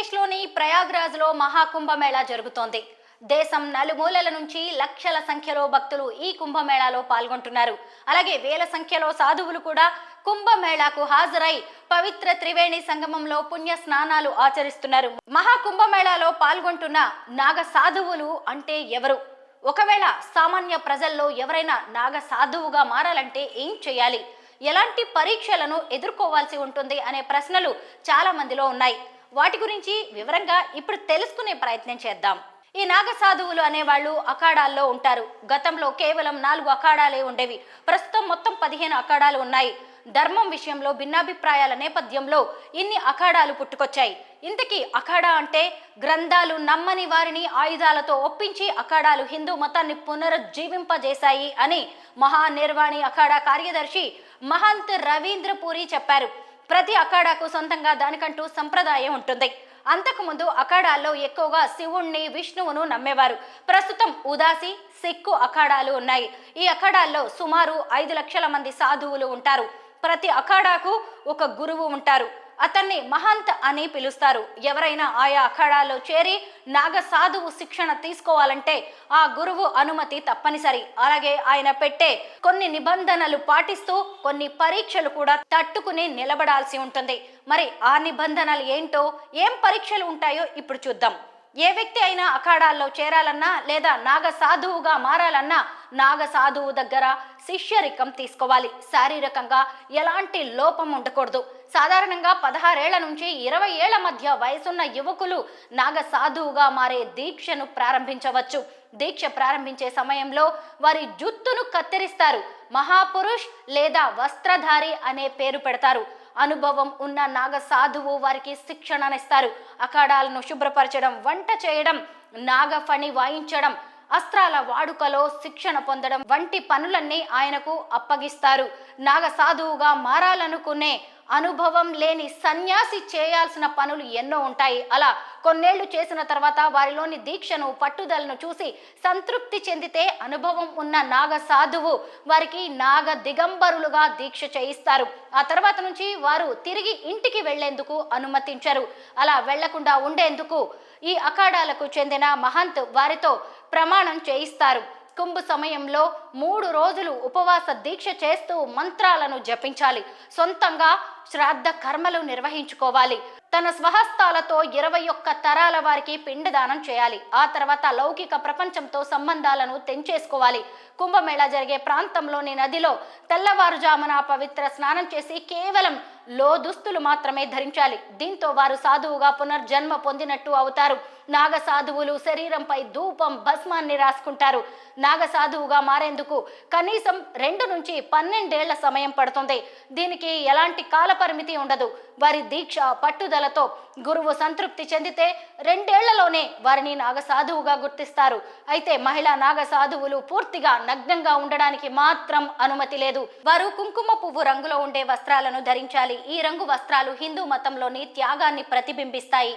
ఉత్తరప్రదేశ్లోని ప్రయాగ్రాజ్లో మహాకుంభమేళా జరుగుతోంది. దేశం నలుమూలల నుంచి లక్షల సంఖ్యలో భక్తులు ఈ కుంభమేళాలో పాల్గొంటున్నారు. అలాగే వేల సంఖ్యలో సాధువులు కూడా కుంభమేళాకు హాజరై పవిత్ర త్రివేణి సంగమంలో పుణ్య స్నానాలు ఆచరిస్తున్నారు. మహాకుంభమేళాలో పాల్గొంటున్న నాగ సాధువులు అంటే ఎవరు? ఒకవేళ సామాన్య ప్రజల్లో ఎవరైనా నాగ సాధువుగా మారాలంటే ఏం చేయాలి? ఎలాంటి పరీక్షలను ఎదుర్కోవాల్సి ఉంటుంది అనే ప్రశ్నలు చాలా మందిలో ఉన్నాయి. వాటి గురించి వివరంగా ఇప్పుడు తెలుసుకునే ప్రయత్నం చేద్దాం. ఈ నాగ సాధువులు అనేవాళ్ళు అఖాడాల్లో ఉంటారు. గతంలో కేవలం 4 అఖాడాలే ఉండేవి. ప్రస్తుతం మొత్తం 15 అఖాడాలు ఉన్నాయి. ధర్మం విషయంలో భిన్నాభిప్రాయాల నేపథ్యంలో ఇన్ని అఖాడాలు పుట్టుకొచ్చాయి. ఇంతకీ అఖాడా అంటే గ్రంథాలు నమ్మని వారిని ఆయుధాలతో ఒప్పించి అఖాడాలు హిందూ మతాన్ని పునరుజ్జీవింపజేశాయి అని మహానిర్వాణి అఖాడా కార్యదర్శి మహంత్ రవీంద్రపురి చెప్పారు. ప్రతి అఖాడాకు సొంతంగా దానికంటూ సంప్రదాయం ఉంటుంది. అంతకుముందు అఖాడాల్లో ఎక్కువగా శివుణ్ణి, విష్ణువును నమ్మేవారు. ప్రస్తుతం ఉదాసి, సిక్కు అఖాడాలు ఉన్నాయి. ఈ అఖాడాల్లో సుమారు 5 లక్షల మంది సాధువులు ఉంటారు. ప్రతి అఖాడాకు ఒక గురువు ఉంటారు. అతన్ని మహంత్ అని పిలుస్తారు. ఎవరైనా ఆయా అఖాడాల్లో చేరి నాగ సాధువు శిక్షణ తీసుకోవాలంటే ఆ గురువు అనుమతి తప్పనిసరి. అలాగే ఆయన పెట్టే కొన్ని నిబంధనలు పాటిస్తూ కొన్ని పరీక్షలు కూడా తట్టుకుని నిలబడాల్సి ఉంటుంది. మరి ఆ నిబంధనలు ఏంటో, ఏం పరీక్షలు ఉంటాయో ఇప్పుడు చూద్దాం. ఏ వ్యక్తి అయినా అఖాడాల్లో చేరాలన్నా లేదా నాగ సాధువుగా మారాలన్నా నాగ సాధువు దగ్గర శిష్యరికం తీసుకోవాలి. శారీరకంగా ఎలాంటి లోపం ఉండకూడదు. సాధారణంగా 16 ఏళ్ల నుంచి 20 ఏళ్ల మధ్య వయసున్న యువకులు నాగ సాధువుగా మారే దీక్షను ప్రారంభించవచ్చు. దీక్ష ప్రారంభించే సమయంలో వారి జుత్తును కత్తిరిస్తారు. మహాపురుష్ లేదా వస్త్రధారి అనే పేరు పెడతారు. అనుభవం ఉన్న నాగ సాధువు వారికి శిక్షణనిస్తారు. అఖాడాలను శుభ్రపరచడం, వంట చేయడం, నాగఫణి వాయించడం, అస్త్రాల వాడుకలో శిక్షణ పొందడం వంటి పనులన్నీ ఆయనకు అప్పగిస్తారు. నాగ సాధువుగా మారాలనుకునే అనుభవం లేని సన్యాసి చేయాల్సిన పనులు ఎన్నో ఉంటాయి. అలా కొన్నేళ్లు చేసిన తర్వాత వారిలోని దీక్షను, పట్టుదలను చూసి సంతృప్తి చెందితే అనుభవం ఉన్న నాగ సాధువు వారికి నాగ దిగంబరులుగా దీక్ష చేయిస్తారు. ఆ తర్వాత నుంచి వారు తిరిగి ఇంటికి వెళ్లేందుకు అనుమతించరు. అలా వెళ్లకుండా ఉండేందుకు ఈ అఖాడాలకు చెందిన మహంత్ వారితో ప్రమాణం చేయిస్తారు. కుంభ సమయంలో 3 రోజులు ఉపవాస దీక్ష చేస్తూ మంత్రాలను జపించాలి. సొంతంగా శ్రాద్ధ కర్మలు నిర్వహించుకోవాలి. తన స్వహస్తాలతో 21 తరాల వారికి పిండదానం చేయాలి. ఆ తర్వాత లౌకిక ప్రపంచంతో సంబంధాలను తెంచేసుకోవాలి. కుంభమేళా జరిగే ప్రాంతంలోని నదిలో తెల్లవారుజామున పవిత్ర స్నానం చేసి కేవలం దుస్తులు మాత్రమే ధరించాలి. దీంతో వారు సాధువుగా పునర్జన్మ పొందినట్టు అవుతారు. నాగ సాధువులు శరీరంపై ధూపం, భస్మాన్ని రాసుకుంటారు. నాగ సాధువుగా మారేందుకు కనీసం 2 నుంచి 12 ఏళ్ల సమయం పడుతుంది. దీనికి ఎలాంటి కాల పరిమితి ఉండదు. వారి దీక్ష, పట్టుదలతో గురువు సంతృప్తి చెందితే 2 ఏళ్లలోనే వారిని నాగ సాధువుగా గుర్తిస్తారు. అయితే మహిళా నాగ సాధువులు పూర్తిగా నగ్నంగా ఉండడానికి మాత్రం అనుమతి లేదు. వారు కుంకుమ పువ్వు రంగులో ఉండే వస్త్రాలను ధరించాలి. ఈ రంగు వస్త్రాలు హిందూ మతంలోని త్యాగాన్ని ప్రతిబింబిస్తాయి.